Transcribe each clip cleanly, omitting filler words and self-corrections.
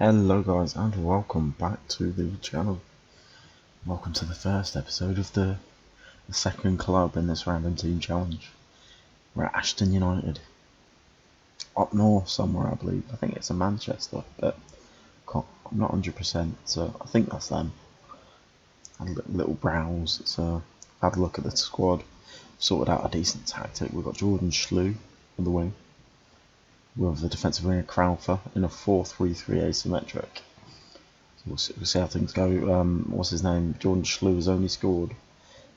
Hello guys and welcome back to the channel. Welcome to the first episode of the second club in this random team challenge. We're at Ashton United. Up north somewhere I believe. I think it's in Manchester, but I'm not 100%, so I think that's them. Had a little browse, so had a look at the squad, sorted out a decent tactic. We've got Jordan Schlew on the wing, with the defensive winger Crowther in a 4-3-3 asymmetric. We'll see how things go. What's his name? Jordan Schlew has only scored.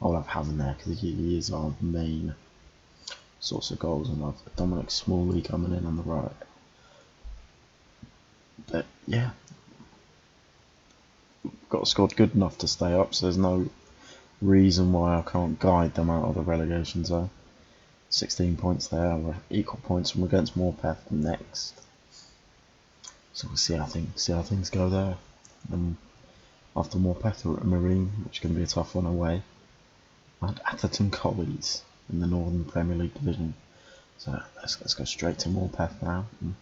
I'll have Haven there because he is our main source of goals, and I've Dominic Smalley coming in on the right. But yeah, got a squad good enough to stay up, so there's no reason why I can't guide them out of the relegation zone. 16 points there, we're equal points, and we're against Morpeth next. So we'll see how things go there. After Morpeth, we're at Marine, which is going to be a tough one away, and Atherton College in the Northern Premier League division. So let's go straight to Morpeth now. And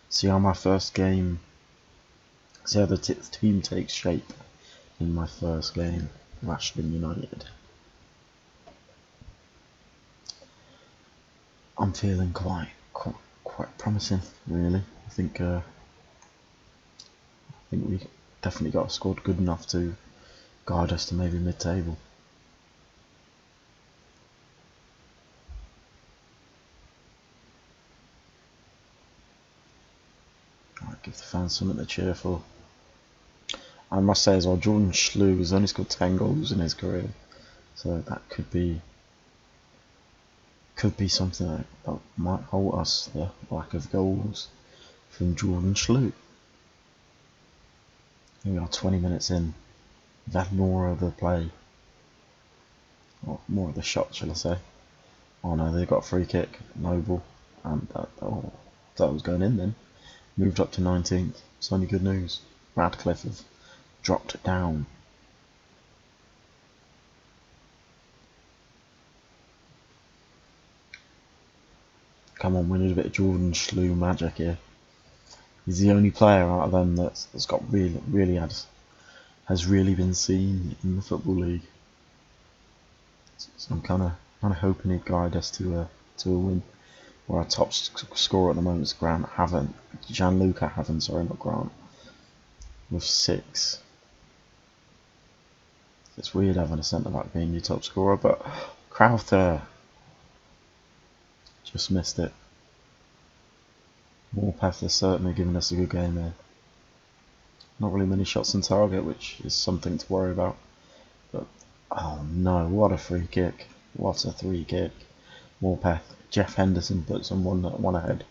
see how my first game, see how the team takes shape in my first game of Ashton United. I'm feeling quite promising, really. I think we definitely got a squad good enough to guide us to maybe mid-table. Alright, give the fans something to cheer for. I must say as well, Jordan Schlew has only scored 10 goals in his career, so that could be something that might hold us, the lack of goals from Jordan Schlew. Here we are, 20 minutes in. We've had more of the play, or more of the shot, shall I say. Oh no, they've got a free kick, Noble, and that was going in then. Moved up to 19th, it's only good news. Radcliffe have dropped down. Come on, we need a bit of Jordan Schlew magic here. He's the only player out of them that's got has really been seen in the Football League. So I'm kind of hoping he'd guide us to a win. Where our top scorer at the moment is Gianluca Haven, sorry, not Grant, with 6. It's weird having a centre back being your top scorer, but Crowther just missed it. Morpeth has certainly given us a good game there. Not really many shots on target, which is something to worry about. But oh no, what a free kick! What a free kick! Morpeth, Jeff Henderson puts them one ahead,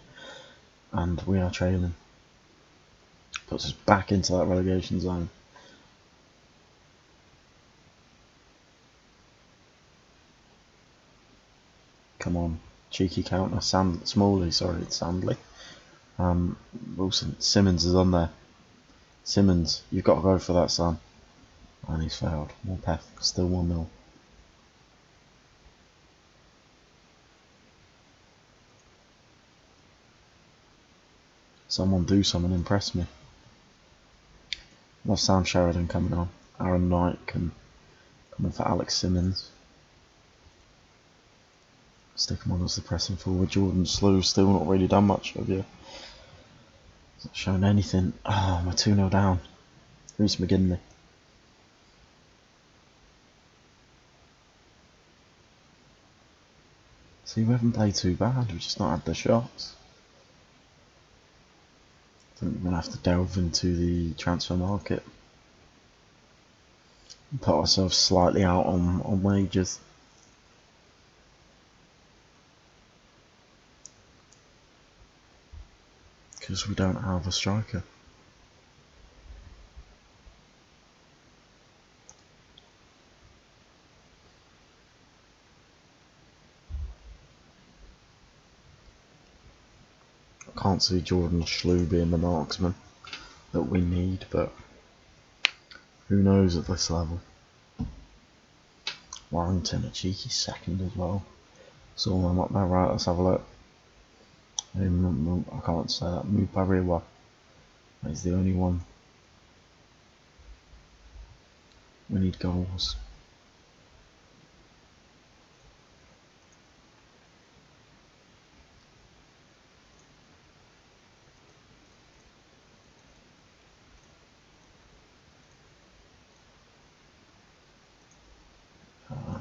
and we are trailing. Puts us back into that relegation zone. Come on, cheeky counter, Smalley, sorry, it's Sandley. Wilson, Simmons is on there. Simmons, you've got to go for that, son. And he's fouled. Morpeth, still 1-0. Someone do something, impress me. Love Sam Sheridan coming on. Aaron Knight can come in for Alex Simmons. Stick him on as the pressing forward. Jordan Schlew still not really done much, have you? Not shown anything. Oh, we're 2-0 down. Reece McGinley. See, we haven't played too bad, we've just not had the shots. I think we're going to have to delve into the transfer market and put ourselves slightly out on wages. Because we don't have a striker. I can't see Jordan Schlew being the marksman that we need, but who knows at this level. Warrington, a cheeky second as well. Saw them up there, right, let's have a look. I can't say that. Mubarewa. He's the only one. We need goals.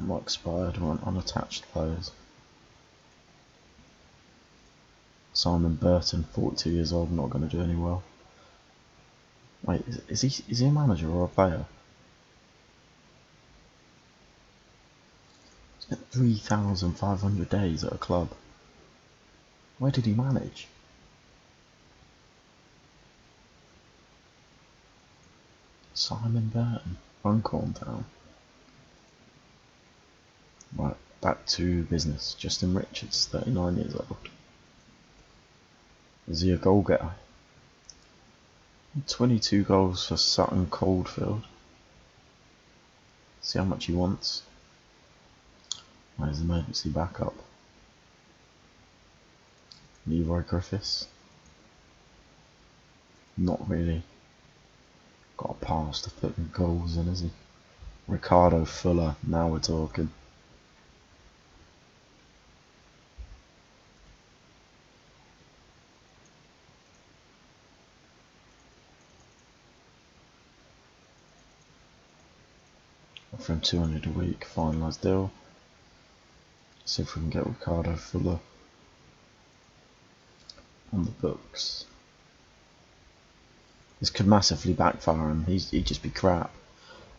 Not expired, we want unattached players. Simon Burton, 42 years old, not going to do any well. Wait, is he a manager or a player? Spent 3,500 days at a club. Where did he manage? Simon Burton, Runcorn Town. Right, back to business. Justin Richards, 39 years old. Is he a goal getter? 22 goals for Sutton Coldfield. See how much he wants. There's emergency backup. Leroy Griffiths. Not really got a pass to put goals in, is he? Ricardo Fuller, now we're talking. From 200 a week, finalised deal. See if we can get Ricardo Fuller on the books. This could massively backfire him. He'd just be crap.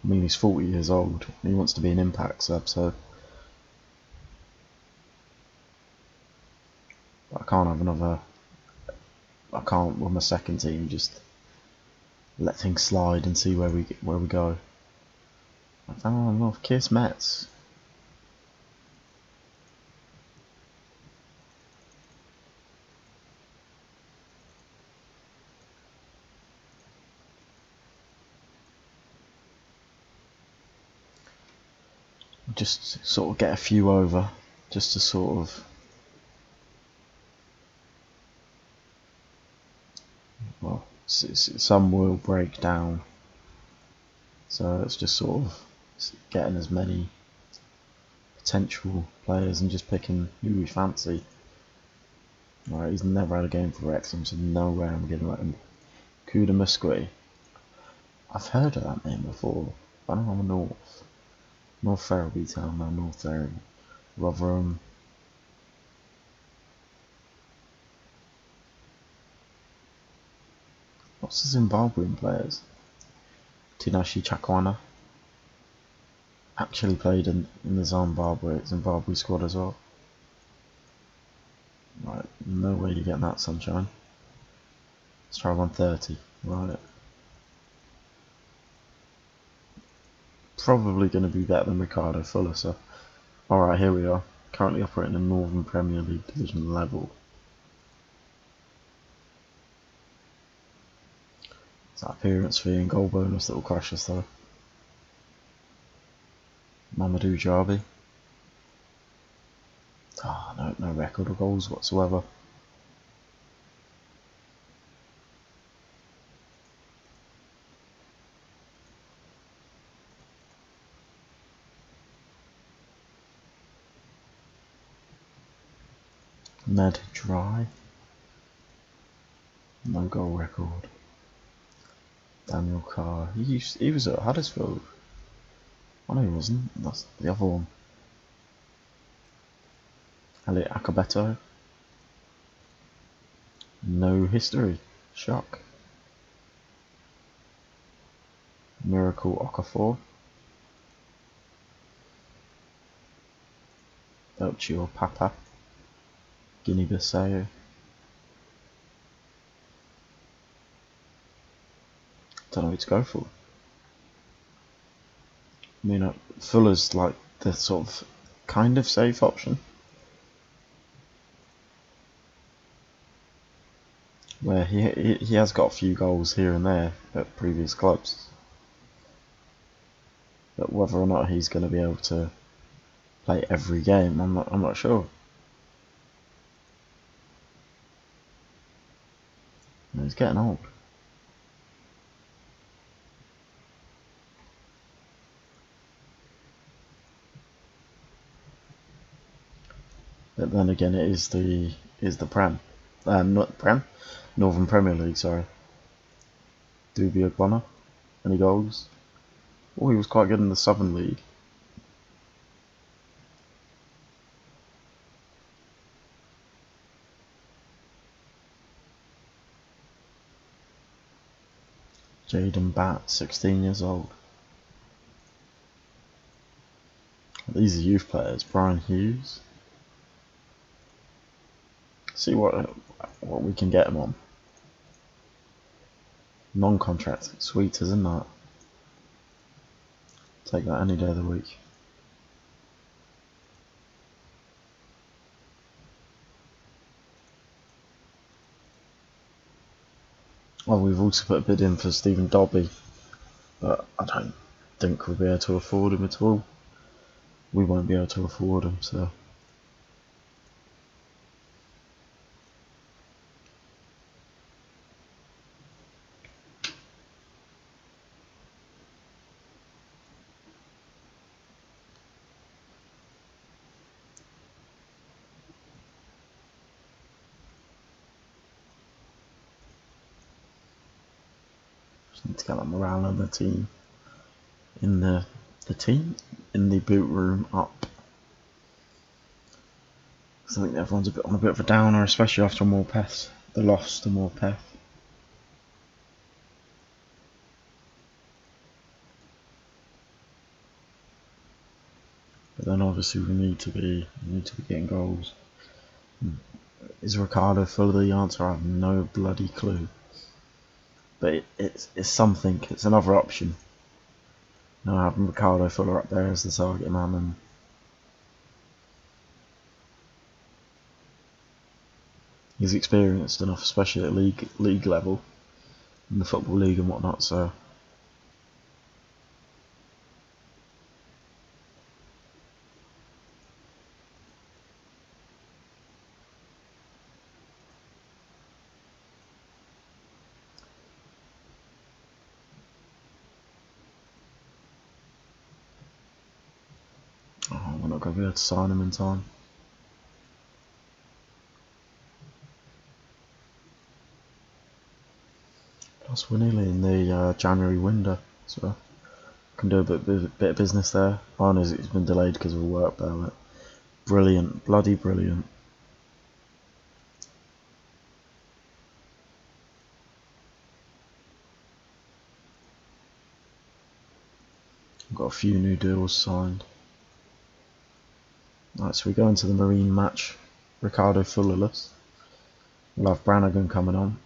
I mean, he's 40 years old. He wants to be an impact sub, so I can't have another. I can't with my second team just let things slide and see where we go. I found off Kiss Mets. Just sort of get a few over, just to sort of, well, some will break down, so it's just sort of getting as many potential players and just picking who we fancy. Right, he's never had a game for Wrexham, so no way I'm going to let him. Kuda Musqui. I've heard of that name before, but I don't know North Ferriby Town, now North Ferriby. Rotherham. What's the Zimbabwean players? Tinashi Chakwana. Actually played in the Zimbabwe squad as well. Right, no way you're getting that, sunshine. Let's try 130. Right. Probably going to be better than Ricardo Fuller, so. Alright, here we are. Currently operating in Northern Premier League Division level. It's that appearance fee and goal bonus that will crush us though. Mamadou Jarbi. No record of goals whatsoever. Ned Dry. No goal record. Daniel Carr. He was at Huddersfield. Oh no, he wasn't. That's the other one. Elliot Akabeto. No history. Shock. Miracle Okafor. Belchio Papa. Guinea-Bissau. Don't know who to go for. I mean, Fuller's like the sort of kind of safe option, where he has got a few goals here and there at previous clubs, but whether or not he's going to be able to play every game, I'm not sure. He's getting old. then again, it is the Prem, not Prem, Northern Premier League. Sorry. Dubia Bonner. Any goals? Oh, he was quite good in the Southern League. Jaden Bat, 16 years old. These are youth players. Brian Hughes. See what we can get him on. Non-contract. Sweet, isn't that? Take that any day of the week. Oh, we've also put a bid in for Stephen Dobby, but I don't think we'll be able to afford him at all. We won't be able to afford him, so. Just need to get that morale in the team. In the boot room up. I think everyone's on a bit of a downer, especially after Morpeth. The loss to Morpeth. But then obviously we need to be getting goals. Is Ricardo Fuller the answer? I have no bloody clue. But it's something. It's another option. Now having Ricardo Fuller up there as the target man, and he's experienced enough, especially at league level, in the football league and whatnot. So. Oh, we're not going to be able to sign him in time. Plus, we're nearly in the January window, so can do a bit of business there. I know it's been delayed because of a work permit. Brilliant, bloody brilliant. We've got a few new deals signed. Right, so we go into the Marine match. Ricardo Fullerless. We'll have Brannigan coming on.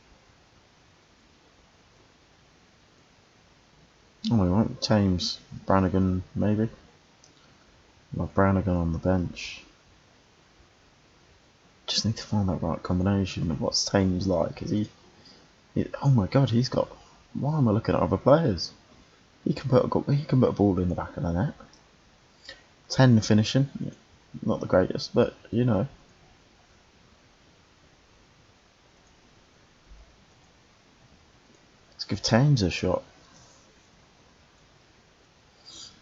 Oh, we won't. Thames. Brannigan, maybe. We'll have Brannigan on the bench. Just need to find that right combination of what's Thames like. Is he oh my god, he's got. Why am I looking at other players? He can put a ball in the back of the net. 10 finishing, not the greatest, but you know. Let's give Thames a shot.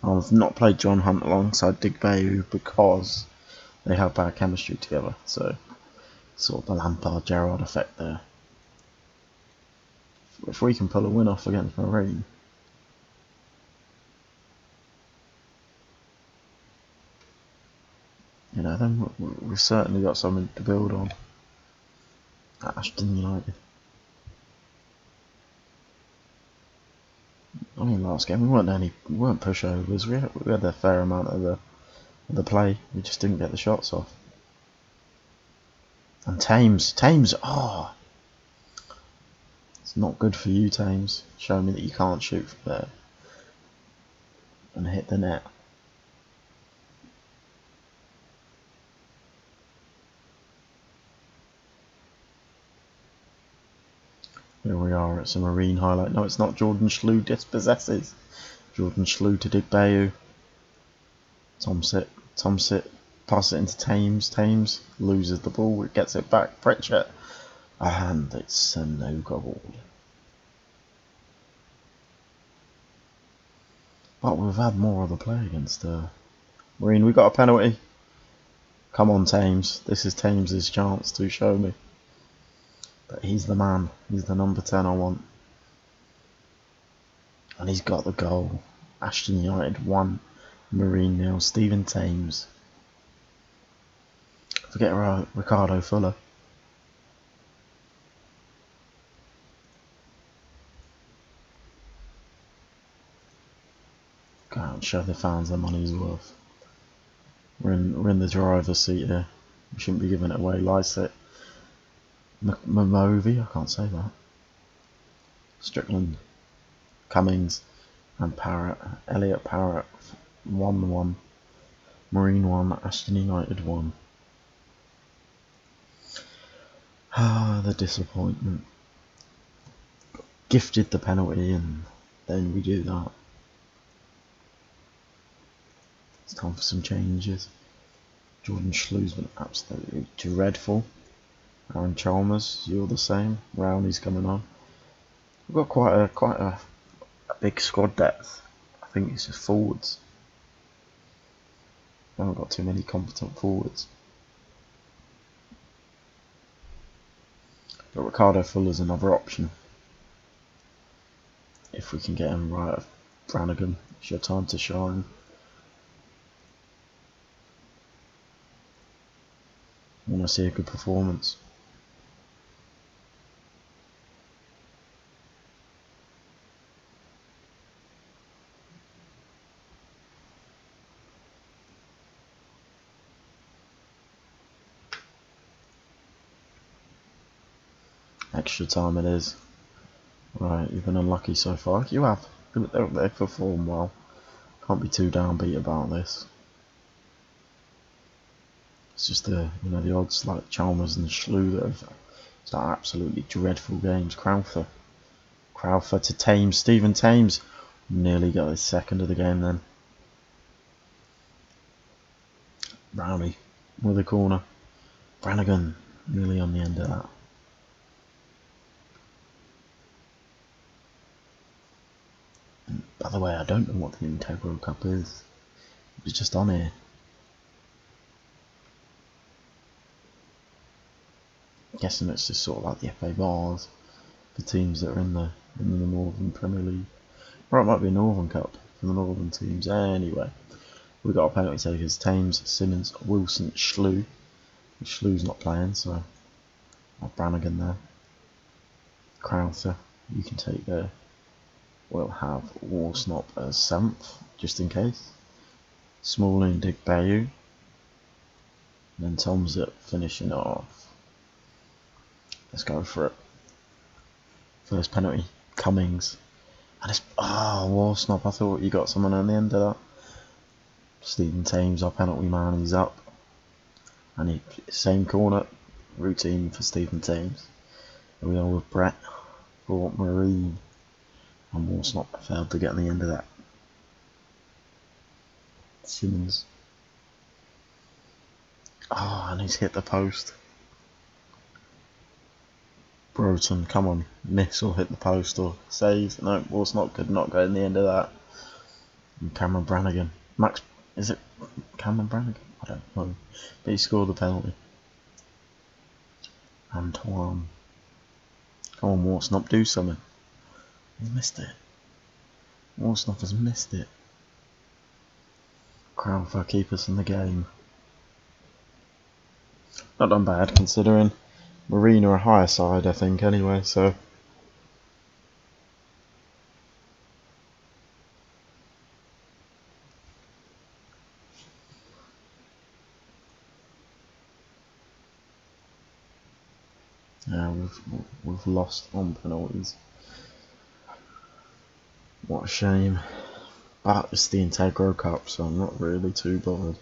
I've not played John Hunt alongside Digbeau because they have bad chemistry together, so sort of the Lampard Gerrard effect there. If we can pull a win off against Marine, you know, then we've certainly got something to build on at Ashton United. I mean, last game we weren't pushovers. We had a fair amount of the play. We just didn't get the shots off. And Thames, oh, it's not good for you, Thames. Show me that you can't shoot from there and hit the net. Here we are, it's a Marine highlight. No, it's not. Jordan Schlew dispossesses. Jordan Schlew to Digbeau. Tomsit, pass it into Thames. Thames loses the ball, it gets it back. Pritchett, and it's a no goal. But we've had more of the play against Marine. We got a penalty. Come on, Thames. This is Thames' chance to show me that he's the man. He's the number 10 I want. And he's got the goal. Ashton United 1, Marine 0. Stephen Thames. Forget Ricardo Fuller. Go out and show the fans their money's worth. We're in the driver's seat here. We shouldn't be giving it away. Lyset. Mamovi, I can't say that. Strickland, Cummings, and Parrott. Elliot Parrott 1-1. Marine 1, Ashton United 1. Ah, the disappointment. Gifted the penalty and then we do that. It's time for some changes. Jordan Schlew's been absolutely dreadful. Aaron Chalmers, you're the same. Rowney's coming on. We've got quite a big squad depth. I think it's just forwards. We haven't got too many competent forwards. But Ricardo Fuller's another option. If we can get him right, Brannigan, it's your time to shine. I want to see a good performance. Extra time it is. Right, you've been unlucky so far. You have. They've performed well. Can't be too downbeat about this. It's just the odds like Chalmers and Schlew that have started absolutely dreadful games. Crowther to Thames. Stephen Thames nearly got his second of the game then. Brownie with a corner. Brannigan nearly on the end of that. And by the way, I don't know what the Integral Cup is. It's just on here. Guessing it's just sort of like the FA Bars for teams that are in the Northern Premier League. Or it might be a Northern Cup for the Northern teams. Anyway, we've got our penalty takers: Thames, Simmons, Wilson, Schlew. Schlew's not playing, so I'll Brannigan there. Crowther, you can take there. We'll have Warsnop as 7th, just in case. Smalling, Dick Bayou. And then Tom's it, finishing off. Let's go for it. First penalty, Cummings. And it's Warsnop. I thought you got someone on the end of that. Stephen Thames, our penalty man, he's up. And same corner, routine for Stephen Thames. Here we are with Brett for Marine. And Warsnop failed to get on the end of that. Simmons. And he's hit the post. Broughton, come on, miss or hit the post or save. No, Warsnop could not go in the end of that. And Cameron Brannigan. Is it Cameron Brannigan? I don't know. But he scored the penalty. Antoine. Come on, Warsnop, do something. He's missed it. Warsnop has missed it. Crowther keep us in the game. Not done bad considering Marine are a higher side, I think, anyway, so. Yeah, we've lost on penalties. What a shame. But it's the Integro Cup, so I'm not really too bothered.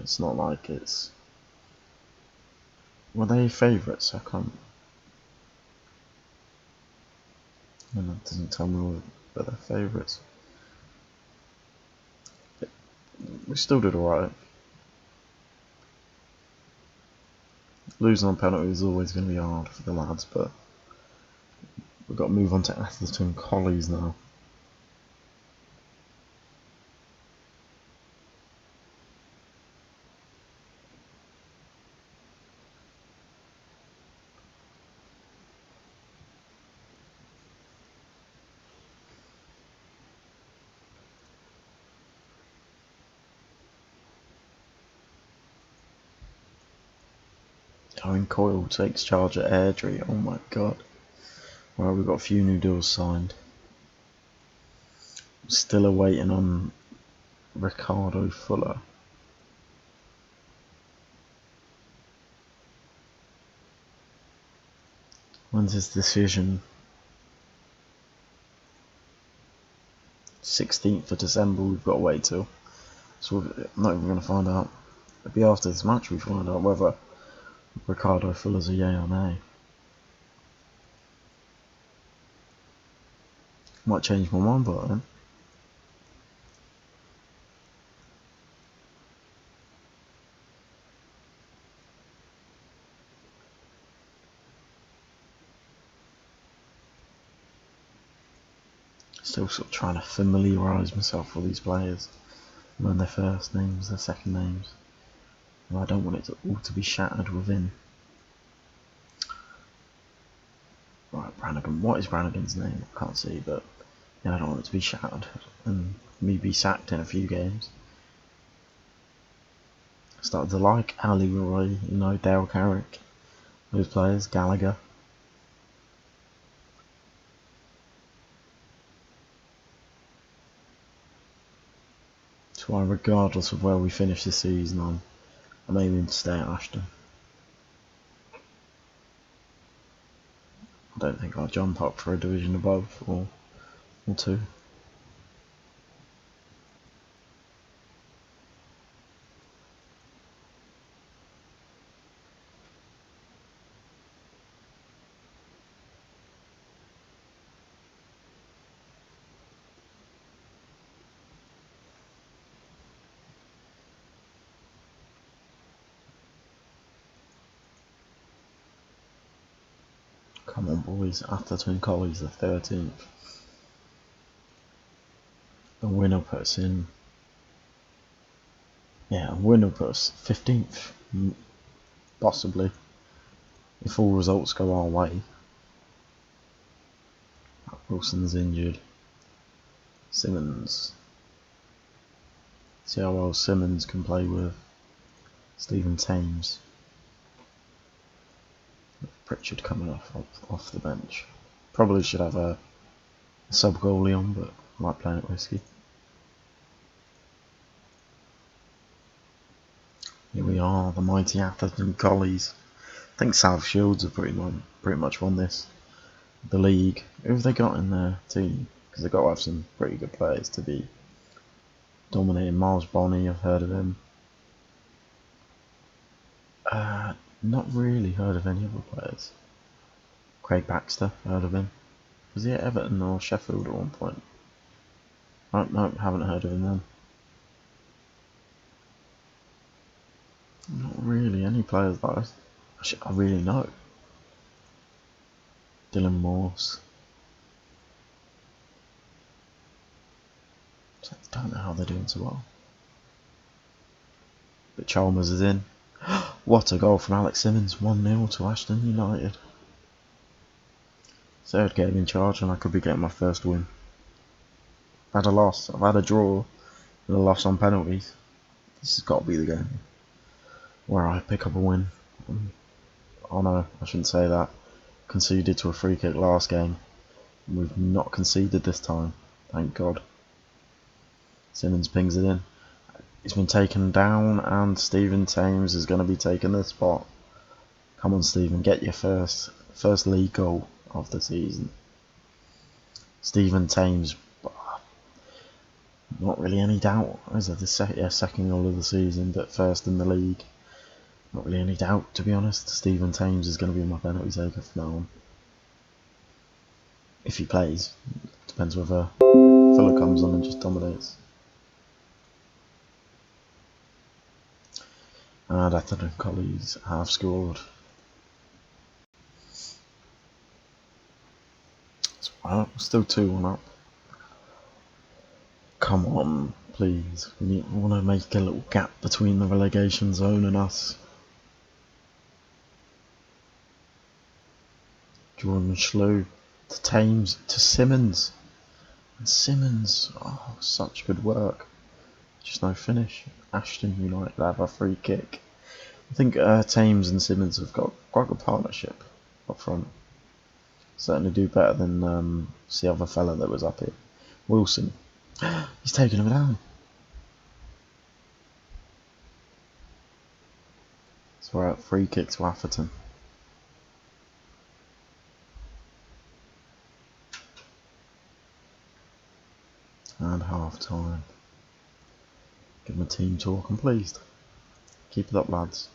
It's not like it's. Were they favourites? I can't. And it doesn't tell me whether they're favourites. We still did alright. Losing on penalty is always going to be hard for the lads, but we've got to move on to Atherton Collies now. Owen Coyle takes charge at Airdrie. Oh my god. Well, we've got a few new deals signed. Still awaiting on Ricardo Fuller. When's his decision? 16th of December, we've got to wait till. So we're not even going to find out. It'll be after this match we find out whether Ricardo Fuller's a yay or nay. Might change my mind by then. Still sort of trying to familiarise myself with these players. Learn their first names, their second names. And I don't want it all to be shattered within. Right, Brannigan. What is Brannigan's name? I can't see, but yeah, I don't want it to be shattered and me be sacked in a few games. Started to like Ali Roy, Dale Carrick, those players, Gallagher. That's why, regardless of where we finish this season, I'm aiming to stay at Ashton. I don't think I'll jump up for a division above or two. Come on, boys, after Twin Collies, the 13th. A winner puts in. Yeah, a winner puts 15th, possibly, if all results go our way. Wilson's injured. Simmons. See how well Simmons can play with Stephen Thames. Pritchard coming off the bench. Probably should have a sub goalie on, but might play it risky. Here we are, the mighty Atherton Collies. I think South Shields have pretty much won this. The league. Who have they got in their team? Because they've got to have some pretty good players to be dominating. Miles Bonney, I've heard of him. Not really heard of any other players. Craig Baxter, heard of him. Was he at Everton or Sheffield at one point? No, haven't heard of him then. Not really any players that I really know. Dylan Morse. I don't know how they're doing so well. But Chalmers is in. What a goal from Alex Simmons. 1-0 to Ashton United. Third game in charge and I could be getting my first win. I've had a loss. I've had a draw and a loss on penalties. This has got to be the game where I pick up a win. Oh no, I shouldn't say that. Conceded to a free kick last game. We've not conceded this time. Thank God. Simmons pings it in. He's been taken down and Stephen Thames is going to be taking the spot. Come on Stephen, get your first league goal of the season. Stephen Thames, not really any doubt, is it? The second goal of the season, but first in the league. Not really any doubt, to be honest. Stephen Thames is going to be my penalty taker from now on. If he plays. Depends whether Fuller comes on and just dominates. And Atherton Collies have scored. Well, still 2-1 up. Come on, please. We want to make a little gap between the relegation zone and us. Jordan Schlew to Thames to Simmons. And Simmons, oh, such good work. Just no finish. Ashton United have a free kick. I think Thames and Simmons have got quite a good partnership up front. Certainly do better than the other fella that was up here. Wilson. He's taking him down. So we're at free kick to Atherton. And half time. Give them a team talk, I'm pleased. Keep it up, lads.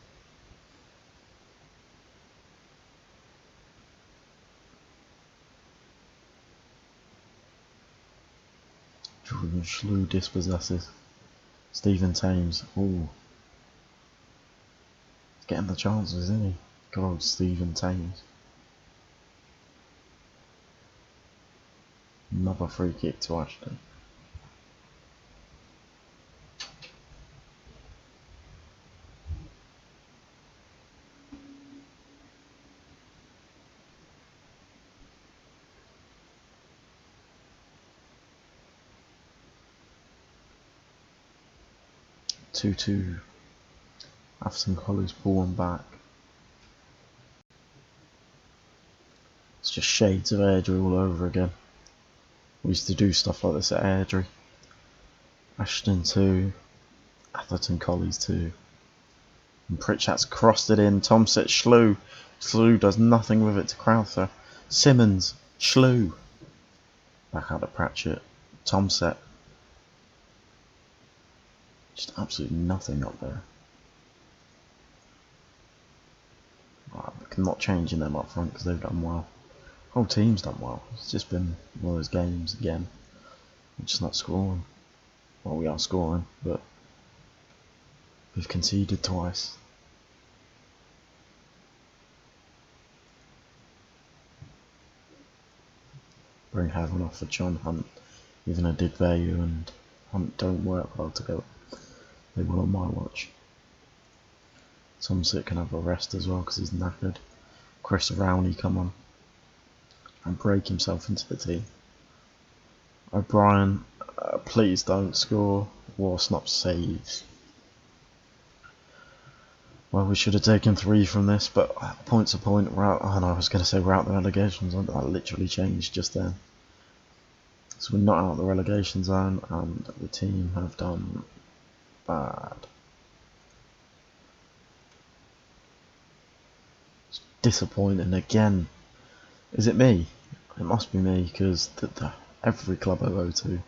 Jordan Schlew dispossesses. Stephen Thames. Ooh. He's getting the chances, isn't he? Good old Stephen Thames. Another free kick to Ashton. Two. Afton College pull one back. It's just shades of Airdrie all over again. We used to do stuff like this at Airdrie. Ashton 2, Atherton College 2. And Pritchard's crossed it in. Tomset Schlew. Schlew does nothing with it to Crowther. Simmons. Schlew. Back out to Pratchett. Tomset. Just absolutely nothing up there. Not changing them up front because they've done well. The whole team's done well. It's just been one of those games again. We're just not scoring. Well, we are scoring, but we've conceded twice. Bring Haven off for John Hunt. Even a Did Value and Hunt don't work well together. They will on my watch. Tomsit can have a rest as well because he's knackered. Chris Rowney come on and break himself into the team. O'Brien, please don't score. Warsnop saves. Well, we should have taken 3 from this, but point to point, we're out. Oh no, I was going to say we're out the relegation zone, but that literally changed just then. So we're not out the relegation zone, and the team have done bad. It's disappointing again. Is it me? It must be me, because every club I go to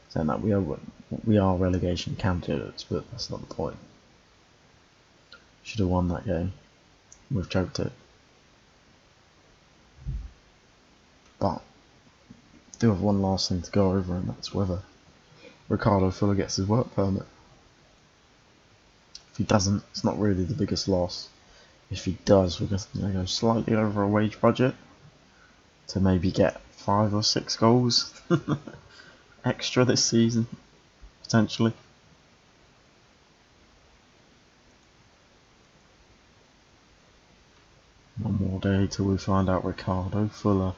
saying that we are relegation candidates, but that's not the point. Should have won that game. We've choked it. But do have one last thing to go over, and that's whether Ricardo Fuller gets his work permit. If he doesn't, it's not really the biggest loss. If he does, we're going to go slightly over a wage budget to maybe get 5 or 6 goals extra this season, potentially. One more day till we find out Ricardo Fuller.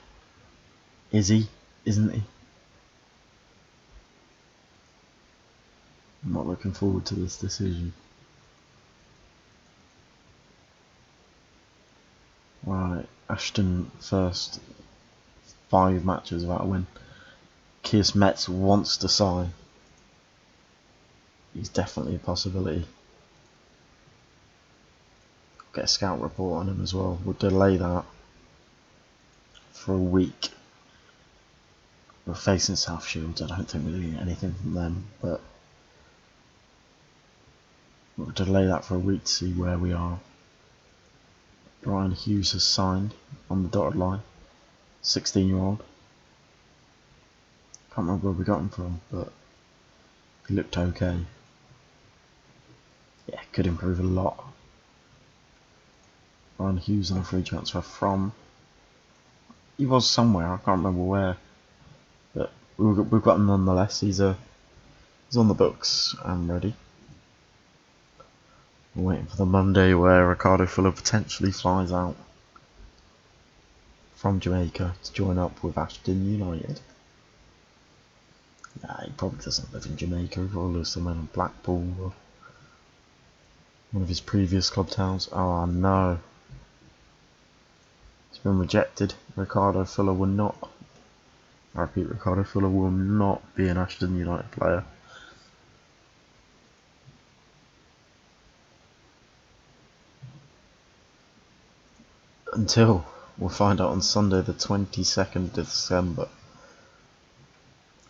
Is he? Isn't he? I'm not looking forward to this decision. Right, Ashton first 5 matches without a win. Kiers Metz wants to sign. He's definitely a possibility. Get a scout report on him as well. We'll delay that for a week. We're facing South Shields. I don't think we're doing anything from them, but we'll delay that for a week to see where we are. Brian Hughes has signed on the dotted line. 16-year-old. Can't remember where we got him from, but he looked okay. Yeah, could improve a lot. Brian Hughes on a free transfer from... He was somewhere, I can't remember where. But we've got him nonetheless. He's on the books and ready. We're waiting for the Monday where Ricardo Fuller potentially flies out from Jamaica to join up with Ashton United. Nah, he probably doesn't live in Jamaica. He probably lives somewhere in Blackpool. One of his previous club towns. Oh no. It's been rejected. Ricardo Fuller will not. I repeat, Ricardo Fuller will not be an Ashton United player. Until we'll find out on Sunday the 22nd of December.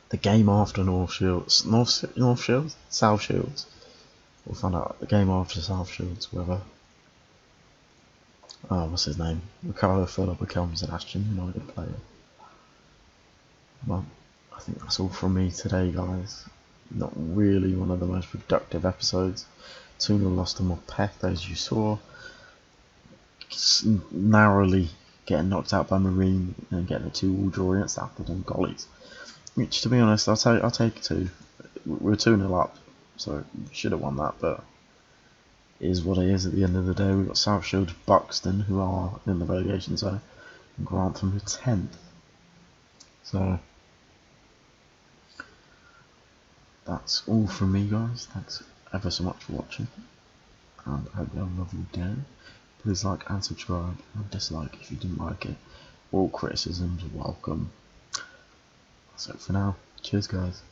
The game after North Shields. North Shields? South Shields. We'll find out the game after South Shields whether what's his name? Ricardo Fuller becomes an Ashton United player. Well, I think that's all from me today, guys. Not really one of the most productive episodes. 2-0 lost to Morpeth, as you saw. Narrowly getting knocked out by Marine and getting a 2-2 draw against Appleton Gollies. Which, to be honest, I'll take 2. We're 2-0 up, so should have won that, but it is what it is at the end of the day. We've got South Shields, Buxton, who are in the relegation zone, and Grantham, who are 10th. So that's all from me, guys. Thanks ever so much for watching, and I hope you have a lovely day. Please like and subscribe, and dislike if you didn't like it. All criticisms are welcome. That's it for now. Cheers, guys.